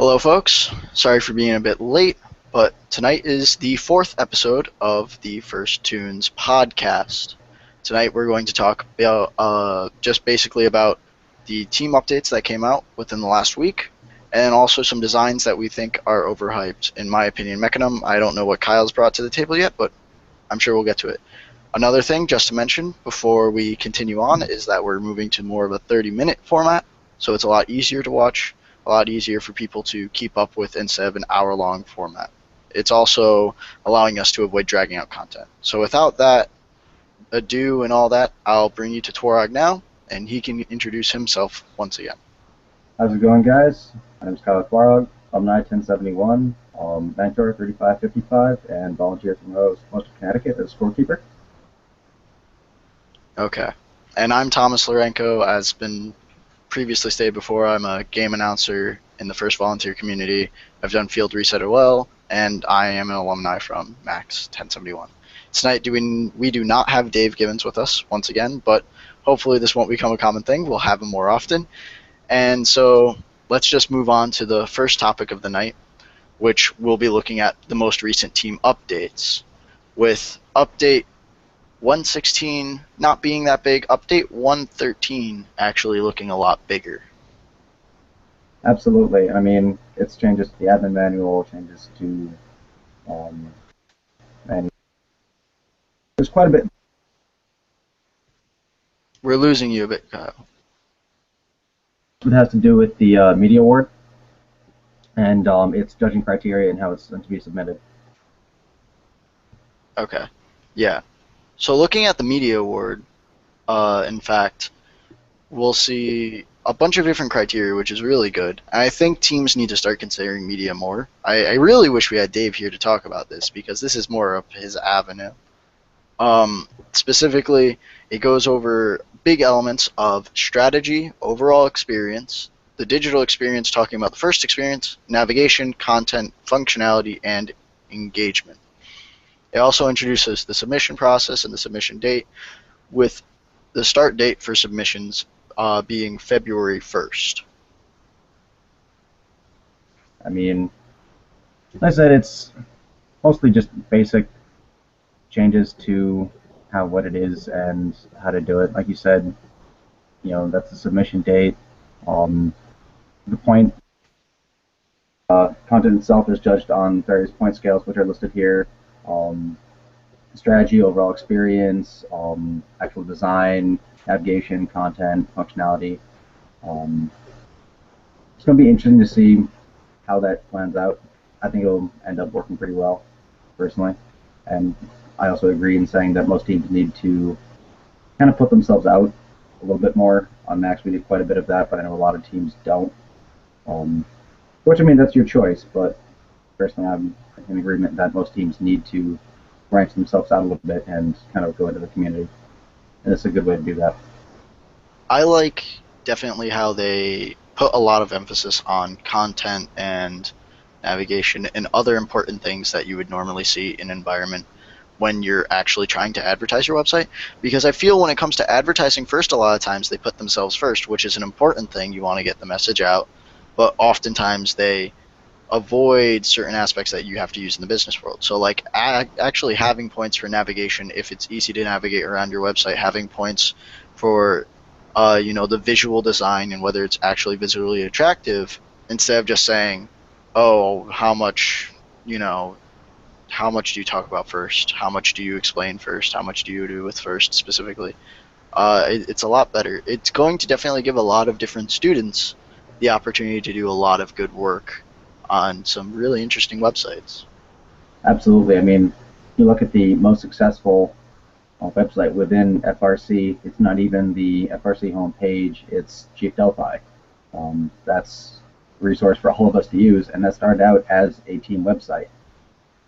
Hello, folks. Sorry for being a bit late, but tonight is the fourth episode of the First Tunes podcast. Tonight we're going to talk about just basically about the team updates that came out within the last week, and also some designs that we think are overhyped. In my opinion, Mecanum, I don't know what Kyle's brought to the table yet, but I'm sure we'll get to it. Another thing, just to mention before we continue on, is that we're moving to more of a 30-minute format, so it's a lot easier to watch, a lot easier for people to keep up with instead of an hour-long format. It's also allowing us to avoid dragging out content. So without that ado and all that, I'll bring you to Tworog now, and he can introduce himself once again. How's it going, guys? My name is Kyle Tworog, alumni 1071, mentor 3555, and volunteer from Western Connecticut as scorekeeper. Okay. And I'm Thomas Lorenko. As been previously stated before, I'm a game announcer in the First Volunteer community. I've done Field Reset as well, and I am an alumni from Max 1071. Tonight we do not have Dave Gibbons with us once again, but hopefully this won't become a common thing. We'll have him more often. And so let's just move on to the first topic of the night, which we'll be looking at the most recent team updates, with update 116 not being that big, update 113 actually looking a lot bigger. Absolutely. I mean, it's changes to the admin manual, changes to and there's quite a bit. We're losing you a bit, Kyle. It has to do with the media award and its judging criteria and how it's going to be submitted. Okay. Yeah. So looking at the media award, in fact, we'll see a bunch of different criteria, which is really good. I think teams need to start considering media more. I really wish we had Dave here to talk about this, because this is more of his avenue. Specifically, it goes over big elements of strategy, overall experience, the digital experience, talking about the first experience, navigation, content, functionality, and engagement. It also introduces the submission process and the submission date, with the start date for submissions being February 1st. I mean, like I said, it's mostly just basic changes to what it is and how to do it. Like you said, that's the submission date. The point content itself is judged on various point scales, which are listed here. Strategy, overall experience, actual design, navigation, content, functionality. It's going to be interesting to see how that plans out. I think it'll end up working pretty well, personally. And I also agree in saying that most teams need to kind of put themselves out a little bit more. On Max, we did quite a bit of that, but I know a lot of teams don't. Which, I mean, that's your choice, but personally, I'm in agreement that most teams need to branch themselves out a little bit and kind of go into the community. And it's a good way to do that. I like definitely how they put a lot of emphasis on content and navigation and other important things that you would normally see in an environment when you're actually trying to advertise your website. Because I feel when it comes to advertising first, a lot of times they put themselves first, which is an important thing. You want to get the message out, but oftentimes they avoid certain aspects that you have to use in the business world. So like actually having points for navigation, if it's easy to navigate around your website, having points for the visual design and whether it's actually visually attractive, instead of just saying, oh, how much do you talk about first? How much do you explain first? How much do you do with first specifically? It's a lot better. It's going to definitely give a lot of different students the opportunity to do a lot of good work on some really interesting websites. Absolutely. I mean, you look at the most successful website within FRC, it's not even the FRC homepage, it's Chief Delphi. That's a resource for all of us to use, and that started out as a team website.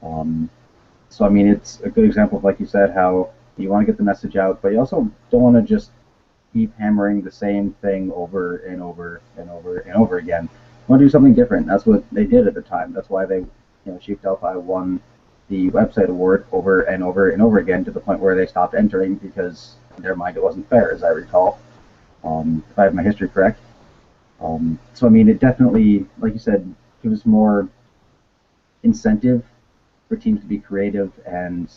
So, I mean, it's a good example of, like you said, how you want to get the message out, but you also don't want to just keep hammering the same thing over and over and over and over again. You want to do something different. That's what they did at the time. That's why they, Chief Delphi won the website award over and over and over again, to the point where they stopped entering because in their mind it wasn't fair, as I recall, if I have my history correct. So I mean, it definitely, like you said, gives more incentive for teams to be creative and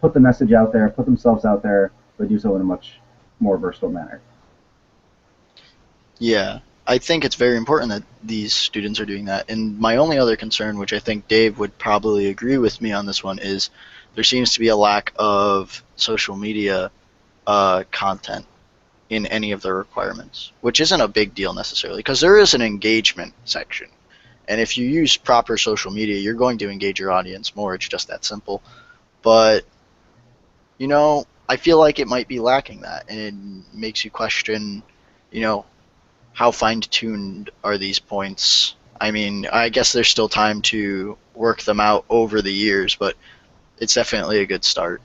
put the message out there, put themselves out there, but do so in a much more versatile manner. Yeah, I think it's very important that these students are doing that. And my only other concern, which I think Dave would probably agree with me on this one, is there seems to be a lack of social media content in any of the requirements, which isn't a big deal necessarily, because there is an engagement section. And if you use proper social media, you're going to engage your audience more. It's just that simple. But, I feel like it might be lacking that. And it makes you question, you know, how fine tuned are these points? I mean, I guess there's still time to work them out over the years, but it's definitely a good start.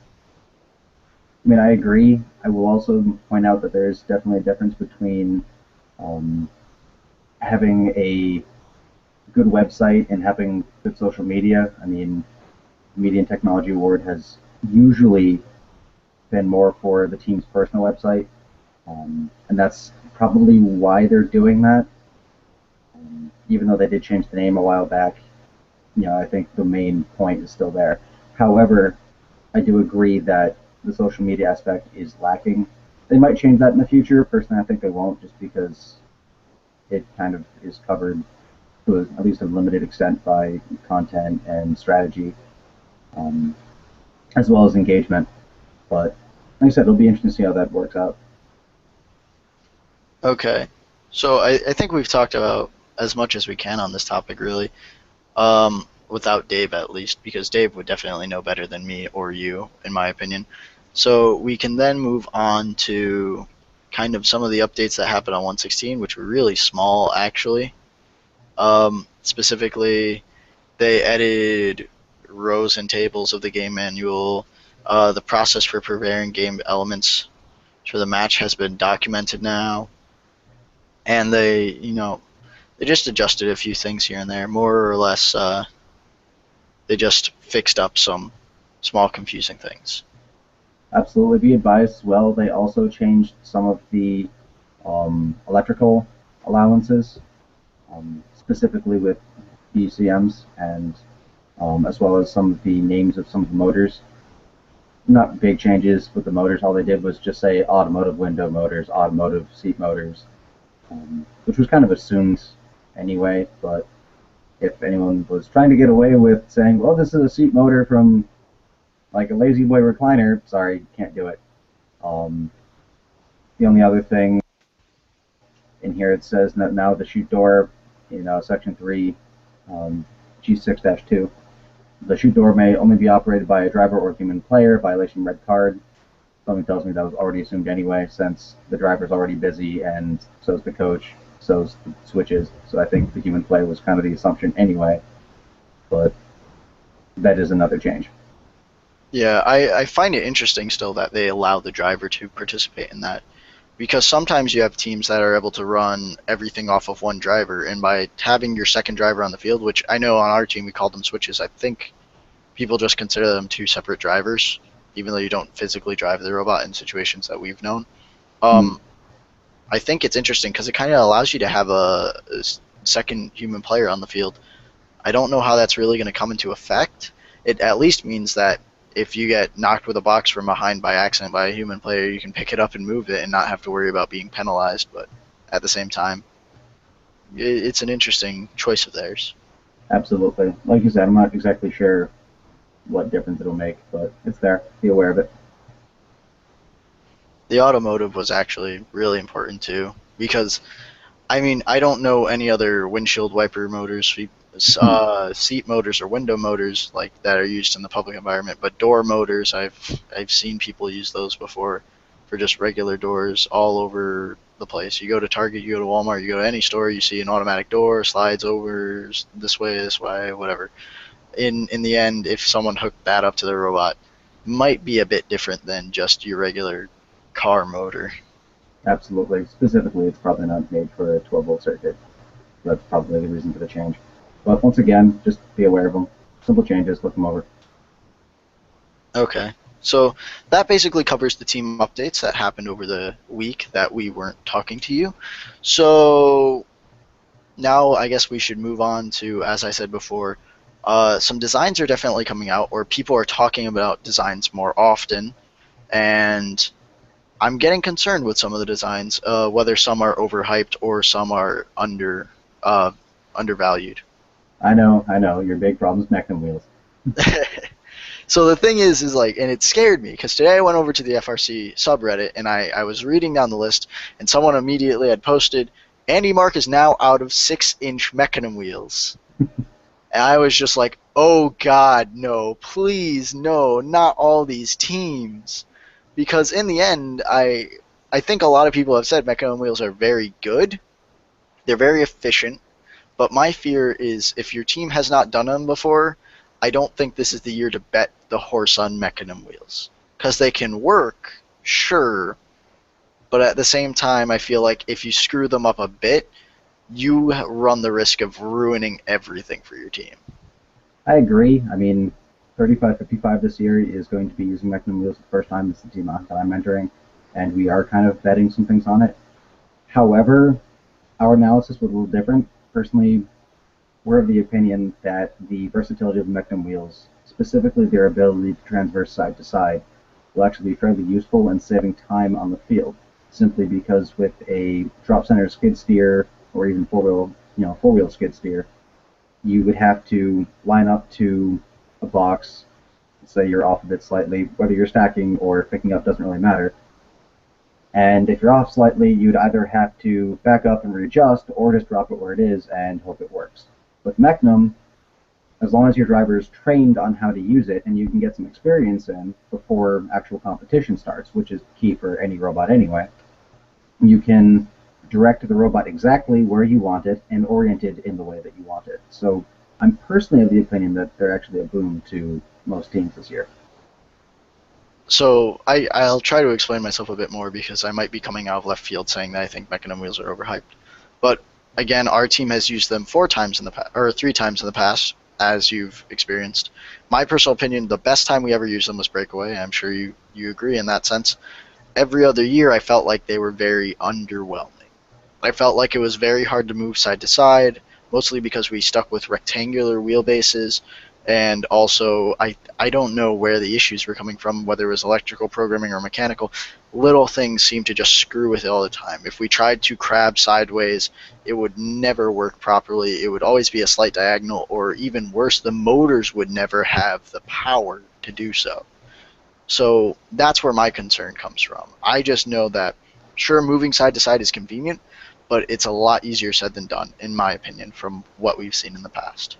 I mean, I agree. I will also point out that there is definitely a difference between um, having a good website and having good social media. I mean, Media and Technology Award has usually been more for the team's personal website, and that's probably why they're doing that. Even though they did change the name a while back, I think the main point is still there. However, I do agree that the social media aspect is lacking. They might change that in the future. Personally, I think they won't, just because it kind of is covered to at least a limited extent by content and strategy, um, as well as engagement. But like I said, it'll be interesting to see how that works out. Okay. So I think we've talked about as much as we can on this topic, really, without Dave at least, because Dave would definitely know better than me or you, in my opinion. So we can then move on to kind of some of the updates that happened on 116, which were really small, actually. Specifically, they added rows and tables of the game manual. The process for preparing game elements for the match has been documented now, and they just adjusted a few things here and there, more or less. They just fixed up some small confusing things. Absolutely be advised as well. They also changed some of the electrical allowances, specifically with BCMs, and as well as some of the names of some of the motors. Not big changes with the motors. All they did was just say automotive window motors, automotive seat motors, which was kind of assumed anyway. But if anyone was trying to get away with saying, well, this is a seat motor from like a Lazy Boy recliner, sorry, can't do it. Um, the only other thing in here, it says that now the chute door, section 3, G6-2, the chute door may only be operated by a driver or human player, violation red card. Something tells me that was already assumed anyway, since the driver's already busy and so's the coach, so's the switches. So I think the human player was kind of the assumption anyway, but that is another change. Yeah, I find it interesting still that they allow the driver to participate in that, because sometimes you have teams that are able to run everything off of one driver, and by having your second driver on the field, which I know on our team we call them switches, I think people just consider them two separate drivers, even though you don't physically drive the robot in situations that we've known. Mm, Um, I think it's interesting because it kind of allows you to have a second human player on the field. I don't know how that's really going to come into effect. It at least means that if you get knocked with a box from behind by accident by a human player, you can pick it up and move it and not have to worry about being penalized. But at the same time, it's an interesting choice of theirs. absolutely. Like you said, I'm not exactly sure what difference it'll make, but it's there. Be aware of it. The automotive was actually really important too, because I mean, I don't know any other windshield wiper motors, seat motors, or window motors like that are used in the public environment. But door motors, I've seen people use those before for just regular doors all over the place. You go to Target, you go to Walmart, you go to any store, you see an automatic door slides over this way, whatever. In the end, if someone hooked that up to the robot, might be a bit different than just your regular car motor. Absolutely. Specifically, it's probably not made for a 12-volt circuit. That's probably the reason for the change. But once again, just be aware of them. Simple changes, look them over. Okay. So that basically covers the team updates that happened over the week that we weren't talking to you. So now I guess we should move on to, as I said before, some designs are definitely coming out, or people are talking about designs more often, and I'm getting concerned with some of the designs, whether some are overhyped or some are uh, undervalued. I know. Your big problem is Mecanum wheels. So the thing is like, and it scared me because today I went over to the FRC subreddit and I was reading down the list, and someone immediately had posted, Andy Mark is now out of 6-inch Mecanum wheels. And I was just like, oh God, no, please, no, not all these teams. Because in the end, I think a lot of people have said Mecanum wheels are very good. They're very efficient. But my fear is if your team has not done them before, I don't think this is the year to bet the horse on Mecanum wheels. Because they can work, sure, but at the same time, I feel like if you screw them up a bit, you run the risk of ruining everything for your team. I agree. I mean, 35-55 this year is going to be using Mecanum wheels the first time. It's the team that I'm entering, and we are kind of betting some things on it. However, our analysis was a little different. Personally, we're of the opinion that the versatility of the Mecanum wheels, specifically their ability to transverse side to side, will actually be fairly useful in saving time on the field. Simply because with a drop center skid steer or even four wheel skid steer, you would have to line up to a box. Say you're off of it slightly, whether you're stacking or picking up doesn't really matter. And if you're off slightly, you'd either have to back up and readjust or just drop it where it is and hope it works. With Mecanum, as long as your driver is trained on how to use it and you can get some experience in before actual competition starts, which is key for any robot anyway, you can direct the robot exactly where you want it and orient it in the way that you want it. So I'm personally of the opinion that they're actually a boon to most teams this year. So I'll try to explain myself a bit more because I might be coming out of left field saying that I think Mecanum wheels are overhyped. But again, our team has used them 4 times in the past, or 3 times in the past, as you've experienced. My personal opinion, the best time we ever used them was breakaway. I'm sure you agree in that sense. Every other year, I felt like they were very underwhelming. I felt like it was very hard to move side to side, mostly because we stuck with rectangular wheelbases, and also I don't know where the issues were coming from, whether it was electrical programming or mechanical. Little things seemed to just screw with it all the time. If we tried to crab sideways, it would never work properly. It would always be a slight diagonal, or even worse, the motors would never have the power to do so. So that's where my concern comes from. I just know that, sure, moving side to side is convenient, but it's a lot easier said than done, in my opinion, from what we've seen in the past.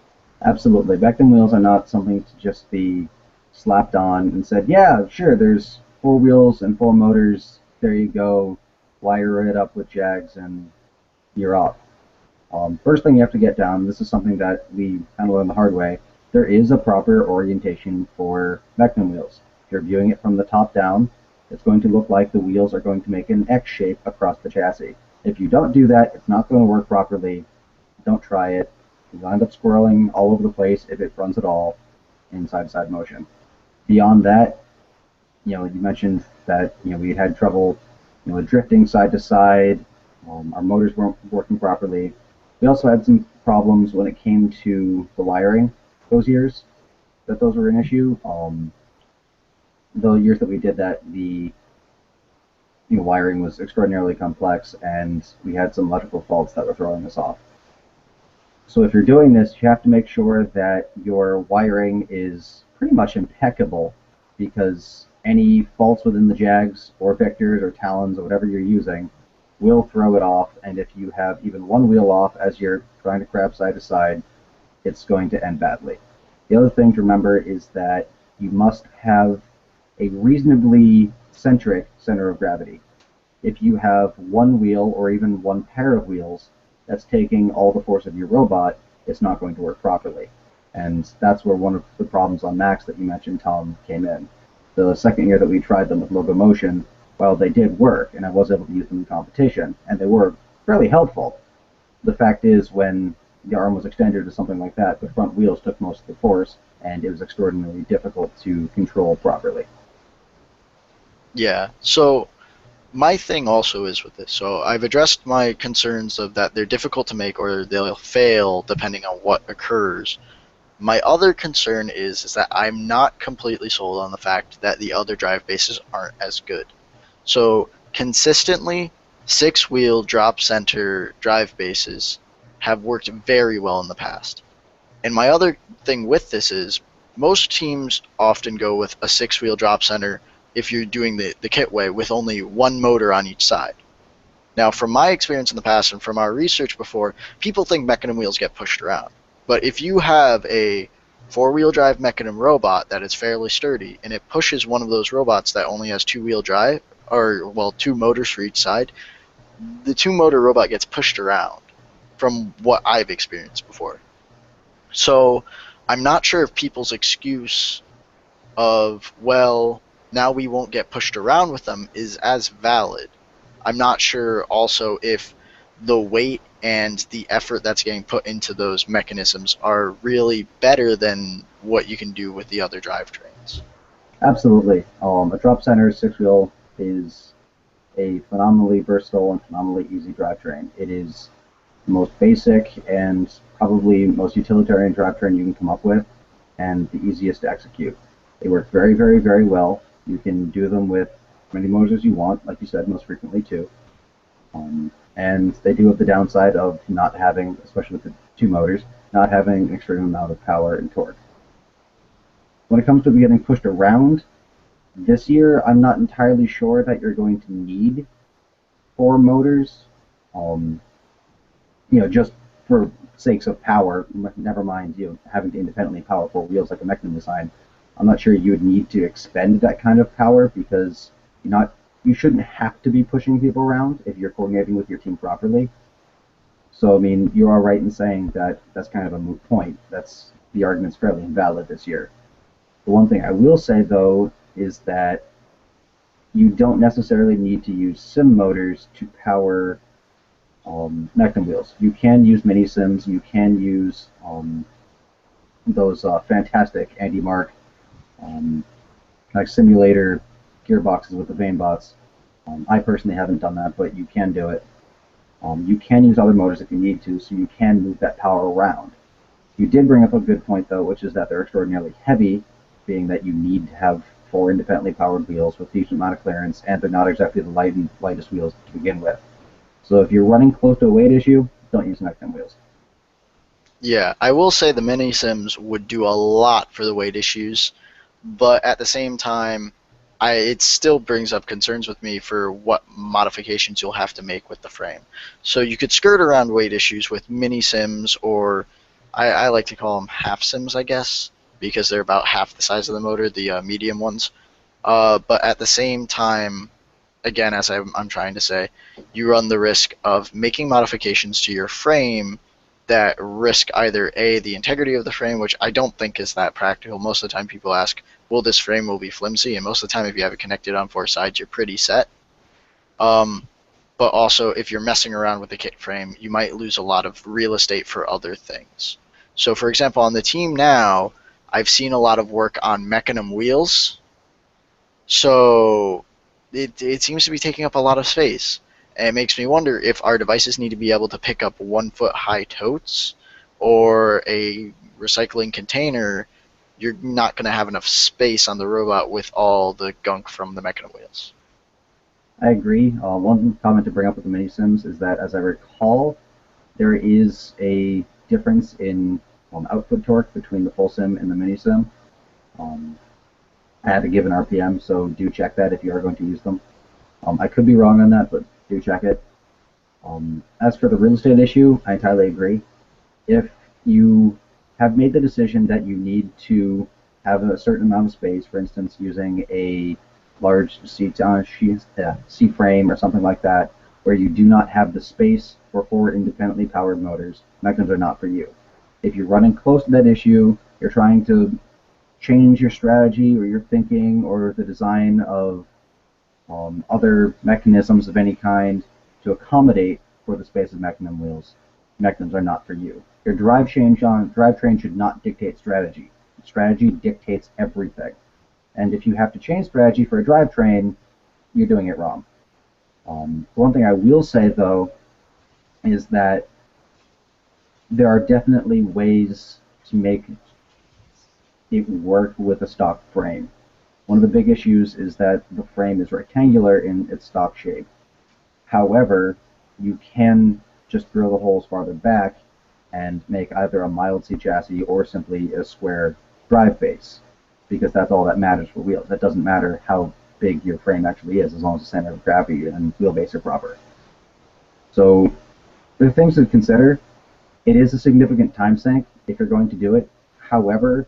Absolutely. Beckham wheels are not something to just be slapped on and said, yeah, sure, there's four wheels and four motors. There you go. Wire it up with jags and you're off. First thing you have to get down, this is something that we kind of learned the hard way, there is a proper orientation for Mecanum wheels. If you're viewing it from the top down, it's going to look like the wheels are going to make an X shape across the chassis. If you don't do that, it's not going to work properly. Don't try it. You'll end up squirreling all over the place if it runs at all in side-to-side motion. Beyond that, you mentioned that we had trouble, drifting side to side. Our motors weren't working properly. We also had some problems when it came to the wiring those years. That those were an issue. The years that we did that, the wiring was extraordinarily complex, and we had some electrical faults that were throwing us off. So if you're doing this, you have to make sure that your wiring is pretty much impeccable, because any faults within the jags or vectors or talons or whatever you're using will throw it off, and if you have even one wheel off as you're trying to crab side to side, it's going to end badly. The other thing to remember is that you must have a reasonably centric center of gravity. If you have one wheel or even one pair of wheels that's taking all the force of your robot, it's not going to work properly. And that's where one of the problems on Max that you mentioned, Tom, came in. The second year that we tried them with Locomotion, while they did work, and I was able to use them in competition, and they were fairly helpful, the fact is when the arm was extended or something like that, the front wheels took most of the force, and it was extraordinarily difficult to control properly. Yeah. So my thing also is with this. So I've addressed my concerns of that they're difficult to make or they'll fail depending on what occurs. My other concern is that I'm not completely sold on the fact that the other drive bases aren't as good. So consistently, six wheel drop center drive bases have worked very well in the past. And my other thing with this is most teams often go with a six wheel drop center if you're doing the kit way with only one motor on each side. Now, from my experience in the past and from our research before, people think Mecanum wheels get pushed around. But if you have a four-wheel drive Mecanum robot that is fairly sturdy and it pushes one of those robots that only has two-wheel drive, or, well, two motors for each side, the two-motor robot gets pushed around from what I've experienced before. So I'm not sure if people's excuse of, well, now we won't get pushed around with them is as valid. I'm not sure also if the weight and the effort that's getting put into those mechanisms are really better than what you can do with the other drivetrains. Absolutely. A drop center six wheel is a phenomenally versatile and phenomenally easy drivetrain. It is the most basic and probably most utilitarian drivetrain you can come up with, and the easiest to execute. They work very, very, very well. You can do them with as many motors as you want, like you said, most frequently two. And they do have the downside of not having, especially with the two motors, not having an extreme amount of power and torque. When it comes to getting pushed around, this year I'm not entirely sure that you're going to need four motors. Um, just for sakes of power, never mind having to independently power four wheels like a Mecanum design. I'm not sure you would need to expend that kind of power because you shouldn't have to be pushing people around if you're coordinating with your team properly. So I mean, you are right in saying that that's kind of a moot point. The argument's fairly invalid this year. The one thing I will say though is that you don't necessarily need to use sim motors to power Mecanum wheels. You can use mini sims. You can use those fantastic Andy Mark um, like simulator gearboxes with the vane bots. I personally haven't done that, but you can do it. You can use other motors if you need to, so you can move that power around. You did bring up a good point, though, which is that they're extraordinarily heavy, being that you need to have four independently powered wheels with decent amount of clearance, and they're not exactly the lightest wheels to begin with. So if you're running close to a weight issue, don't use Mecan wheels. Yeah, I will say the mini sims would do a lot for the weight issues, but at the same time, it still brings up concerns with me for what modifications you'll have to make with the frame. So you could skirt around weight issues with mini sims, or I like to call them half sims, I guess, because they're about half the size of the motor, the medium ones. But at the same time, again, as I'm trying to say, you run the risk of making modifications to your frame that risk either A, the integrity of the frame, which I don't think is that practical. Most of the time people ask, will this frame will be flimsy? And most of the time if you have it connected on four sides, you're pretty set. Um, but also if you're messing around with the kit frame, you might lose a lot of real estate for other things. So for example, on the team now, I've seen a lot of work on Mecanum wheels, so it seems to be taking up a lot of space. And it makes me wonder if our devices need to be able to pick up 1 foot high totes or a recycling container. You're not going to have enough space on the robot with all the gunk from the Mecanum wheels. I agree. One comment to bring up with the mini sims is that, as I recall, there is a difference in output torque between the full sim and the mini sim um, at a given RPM. So do check that if you are going to use them. I could be wrong on that, but do check it. As for the real estate issue, I entirely agree. If you have made the decision that you need to have a certain amount of space, for instance, using a large C frame or something like that, where you do not have the space for four independently powered motors, Mechans are not for you. If you're running close to that issue, you're trying to change your strategy or your thinking or the design of other mechanisms of any kind to accommodate for the space of Mecanum wheels, Mechanums are not for you. Your drivetrain should not dictate strategy. Strategy dictates everything. And if you have to change strategy for a drivetrain, you're doing it wrong. One thing I will say though is that there are definitely ways to make it work with a stock frame. One of the big issues is that the frame is rectangular in its stock shape. However, you can just drill the holes farther back and make either a mild C chassis or simply a square drive base, because that's all that matters for wheels. That doesn't matter how big your frame actually is, as long as the center of gravity and wheelbase are proper. So there are things to consider. It is a significant time sink if you're going to do it. However,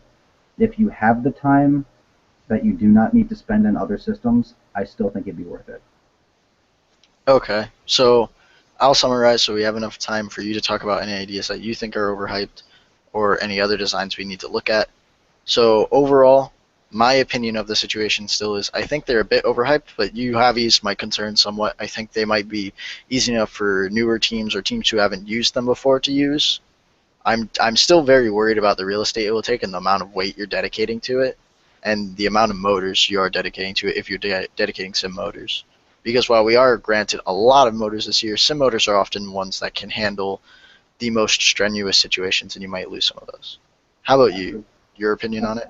if you have the time that you do not need to spend in other systems, I still think it'd be worth it. Okay, so I'll summarize so we have enough time for you to talk about any ideas that you think are overhyped or any other designs we need to look at. So overall, my opinion of the situation still is I think they're a bit overhyped, but you have eased my concerns somewhat. I think they might be easy enough for newer teams or teams who haven't used them before to use. I'm still very worried about the real estate it will take and the amount of weight you're dedicating to it, and the amount of motors you are dedicating to it if you're dedicating sim motors. Because while we are granted a lot of motors this year, sim motors are often ones that can handle the most strenuous situations, and you might lose some of those. How about you? Your opinion on it?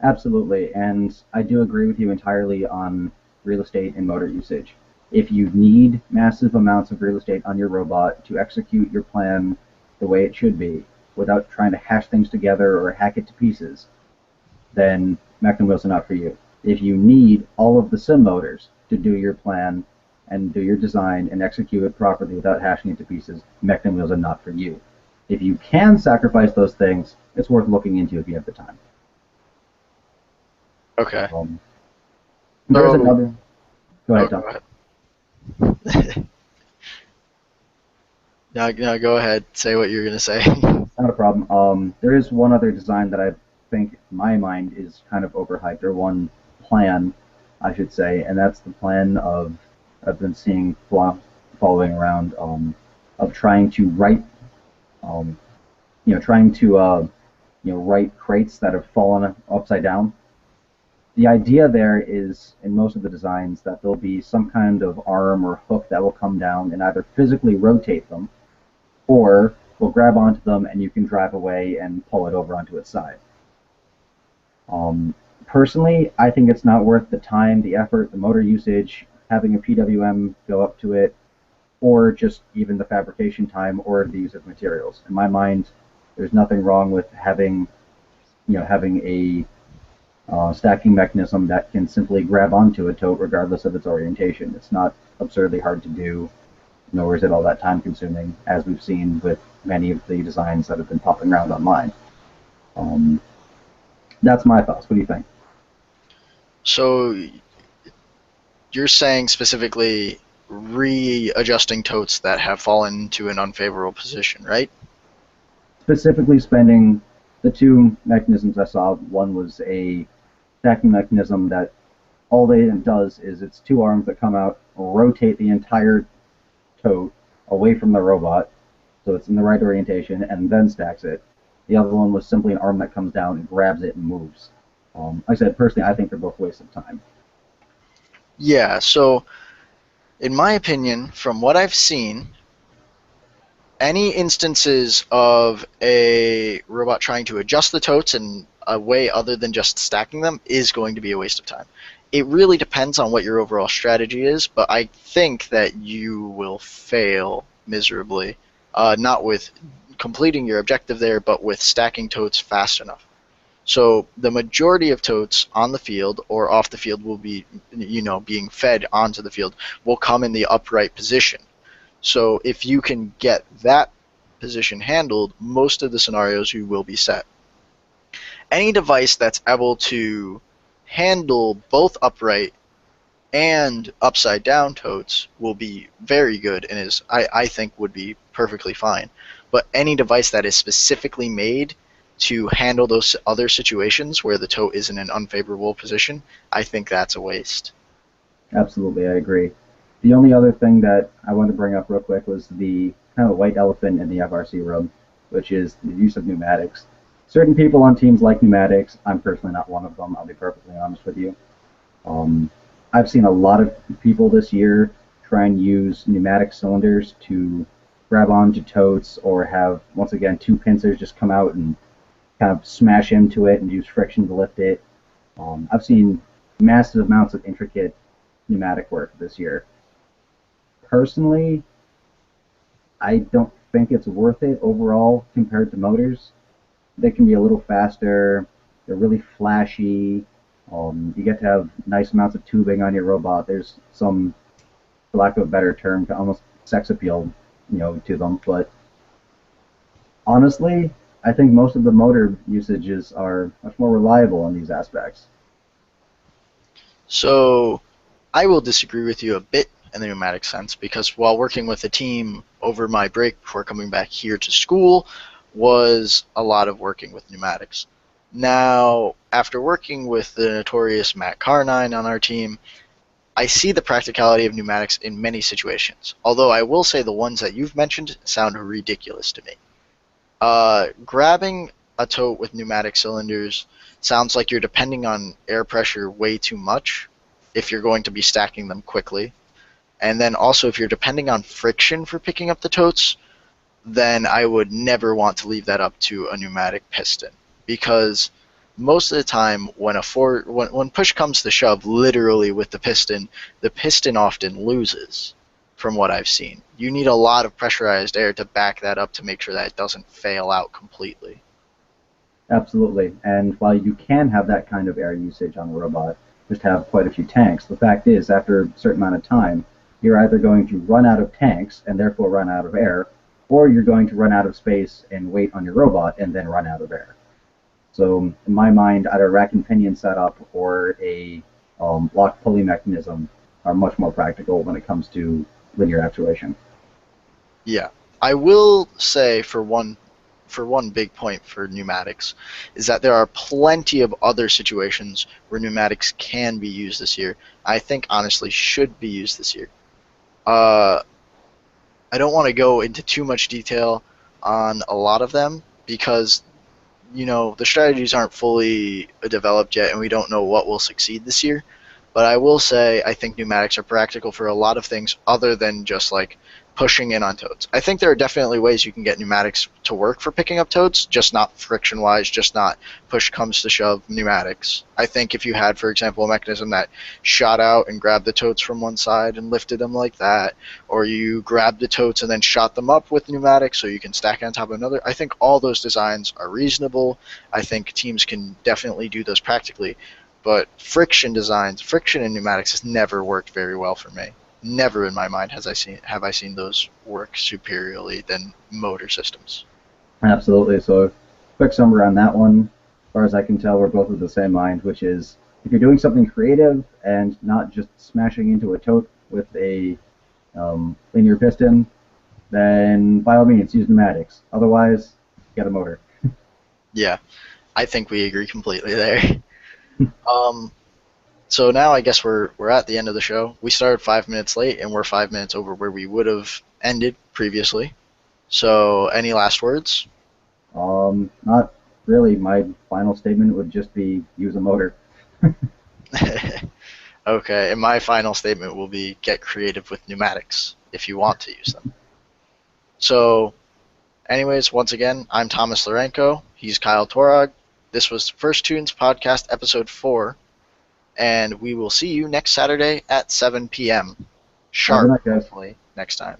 Absolutely, and I do agree with you entirely on real estate and motor usage. If you need massive amounts of real estate on your robot to execute your plan the way it should be, without trying to hash things together or hack it to pieces, then Mecanum wheels are not for you. If you need all of the sim motors to do your plan and do your design and execute it properly without hashing it to pieces, Mecanum wheels are not for you. If you can sacrifice those things, it's worth looking into if you have the time. Okay. Um, there's So, another. Go oh, ahead, Tom. go ahead. No, go ahead. Say what you're gonna say. Not a problem. There is one other design that I think, in my mind, is kind of overhyped, or one plan, I should say, and that's the plan of I've been seeing following around of trying to write, um, trying to write crates that have fallen upside down. The idea there is, in most of the designs, that there'll be some kind of arm or hook that will come down and either physically rotate them, or will grab onto them and you can drive away and pull it over onto its side. Personally, I think it's not worth the time, the effort, the motor usage, having a PWM go up to it, or just even the fabrication time or the use of materials. In my mind, there's nothing wrong with having a stacking mechanism that can simply grab onto a tote regardless of its orientation. It's not absurdly hard to do, nor is it all that time consuming, as we've seen with many of the designs that have been popping around online. Um, that's my thoughts. What do you think? So you're saying specifically readjusting totes that have fallen to an unfavorable position, right? Specifically, spending the two mechanisms I saw. One was a stacking mechanism that all it does is it's two arms that come out, rotate the entire tote away from the robot, so it's in the right orientation, and then stacks it. The other one was simply an arm that comes down and grabs it and moves. Like I said, personally, I think they're both wastes of time. Yeah, so in my opinion, from what I've seen, any instances of a robot trying to adjust the totes in a way other than just stacking them is going to be a waste of time. It really depends on what your overall strategy is, but I think that you will fail miserably. Not with completing your objective there, but with stacking totes fast enough. So the majority of totes on the field or off the field will be, being fed onto the field will come in the upright position. So if you can get that position handled, most of the scenarios you will be set. Any device that's able to handle both upright and upside down totes will be very good and I think would be perfectly fine. But any device that is specifically made to handle those other situations where the tote is in an unfavorable position, I think that's a waste. Absolutely, I agree. The only other thing that I wanted to bring up real quick was the kind of white elephant in the FRC room, which is the use of pneumatics. Certain people on teams like pneumatics. I'm personally not one of them. I'll be perfectly honest with you. Um, I've seen a lot of people this year try and use pneumatic cylinders to grab onto totes or have, once again, two pincers just come out and kind of smash into it and use friction to lift it. I've seen massive amounts of intricate pneumatic work this year. Personally, I don't think it's worth it overall compared to motors. They can be a little faster. They're really flashy. You get to have nice amounts of tubing on your robot. There's some, for lack of a better term, almost sex appeal, to them. But honestly, I think most of the motor usages are much more reliable in these aspects. So I will disagree with you a bit in the pneumatic sense because while working with a team over my break before coming back here to school was a lot of working with pneumatics. Now, after working with the notorious Matt Carnine on our team, I see the practicality of pneumatics in many situations. Although I will say the ones that you've mentioned sound ridiculous to me. Grabbing a tote with pneumatic cylinders sounds like you're depending on air pressure way too much if you're going to be stacking them quickly. And then also, if you're depending on friction for picking up the totes, then I would never want to leave that up to a pneumatic piston because most of the time when push comes to shove, literally with the piston often loses. From what I've seen, you need a lot of pressurized air to back that up to make sure that it doesn't fail out completely. Absolutely. And while you can have that kind of air usage on a robot, just have quite a few tanks, the fact is, after a certain amount of time, you're either going to run out of tanks and therefore run out of air, or you're going to run out of space and wait on your robot and then run out of air. So, in my mind, either a rack and pinion setup or a lock pulley mechanism are much more practical when it comes to linear actuation. Yeah, I will say for one big point for pneumatics is that there are plenty of other situations where pneumatics can be used this year. I think honestly should be used this year. Uh, I don't want to go into too much detail on a lot of them because the strategies aren't fully developed yet and we don't know what will succeed this year. But I will say I think pneumatics are practical for a lot of things other than just like pushing in on totes. I think there are definitely ways you can get pneumatics to work for picking up totes, just not friction wise, just not push comes to shove pneumatics. I think if you had, for example, a mechanism that shot out and grabbed the totes from one side and lifted them like that, or you grabbed the totes and then shot them up with pneumatics so you can stack on top of another, I think all those designs are reasonable. I think teams can definitely do those practically. But friction in pneumatics has never worked very well for me. Never in my mind have I seen those work superiorly than motor systems. Absolutely. So, quick summary on that one. As far as I can tell, we're both of the same mind, which is if you're doing something creative and not just smashing into a tote with a linear piston, then by all means use pneumatics. Otherwise, get a motor. Yeah, I think we agree completely there. Um, so now I guess we're at the end of the show. We started 5 minutes late, and we're 5 minutes over where we would have ended previously. So, any last words? Not really. My final statement would just be use a motor. Okay, and my final statement will be get creative with pneumatics if you want to use them. So, anyways, once again, I'm Thomas Lorenko. He's Kyle Torog. This was First Tunes Podcast Episode 4, and we will see you next Saturday at 7 p.m. Have a good sharp, night, guys. hopefully, next time.